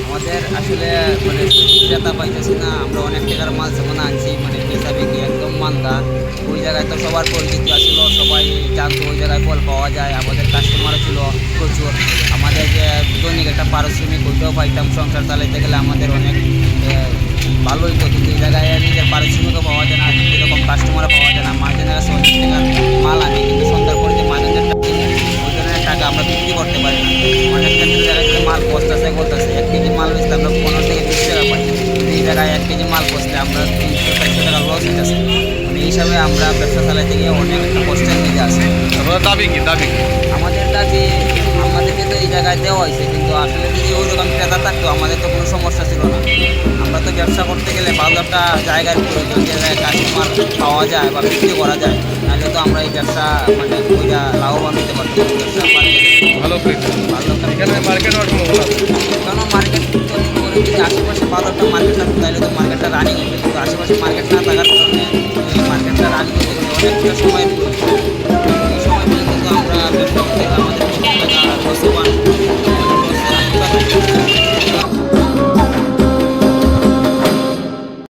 আমাদের আসলে মানে ক্রেতা পাইতেছি না। আমরা অনেক টাকার মাল যেমন আনছি মানে বেচা বিক্রি একদম মান্দা। ওই জায়গায় তো সবার পরিচিত ছিল, সবাই জানতো ওই জায়গায় ফল পাওয়া যায়। আমাদের কাস্টমারও ছিল প্রচুর। আমাদের যে দৈনিক একটা পারিশ্রমিক ওইটাও পাইতাম, সংসার চালাইতে গেলে আমাদের অনেক ভালো হইতো। কিন্তু এই জায়গায় নিজের পারিশ্রমিকও পাওয়া যায় না, এরকম কাস্টমারও পাওয়া যায় না। মার্জিনের কাছে অনেক টাকার মাল আনি, কিন্তু সন্ধ্যার পরে যে মার্জিনের ওই ধরনের টাকা আমরা বিক্রি করতে পারি না। অনেক ক্ষেত্রে জায়গায় মাল বসতেছে বলতেছে 1 কেজি মাল বেচতে আমরা 15 থেকে 20 টাকা পাই, কিন্তু এই জায়গায় 1 কেজি মাল বসতে আমরা 300-400 টাকা লস হইতেছে। মানে এই হিসাবে আমরা ব্যবসা চালাইতে গিয়ে অনেক একটা কষ্টের মধ্যে আছে। দাবি কি দাবি আমাদের দাবি আমাদেরকে তো এই জায়গায় দেওয়া হয়েছে, কিন্তু আসলে যদি ওই রকম ক্রেতা থাকতো আমাদের তো কোনো সমস্যা ছিল না। আমরা তো ব্যবসা করতে গেলে ভালো একটা জায়গার প্রয়োজন, যে জায়গায় কাস্টমার পাওয়া যায় বা বিক্রি করা যায়, নাহলে তো আমরা এই ব্যবসা মানে ওইটা লাভবান হতে পারতাম। ব্যবসা ভালো ভালো এখানে মার্কেট হওয়ার সম্ভাবনা আছে। কেন মার্কেট করে যদি আশেপাশে ভালো একটা মার্কেট থাকতো তাহলে তো মার্কেটটা রানিং হতো, কিন্তু আশেপাশে মার্কেট না থাকার কারণে এই মার্কেটটা রানিং হতে গেলে অনেকটা সময়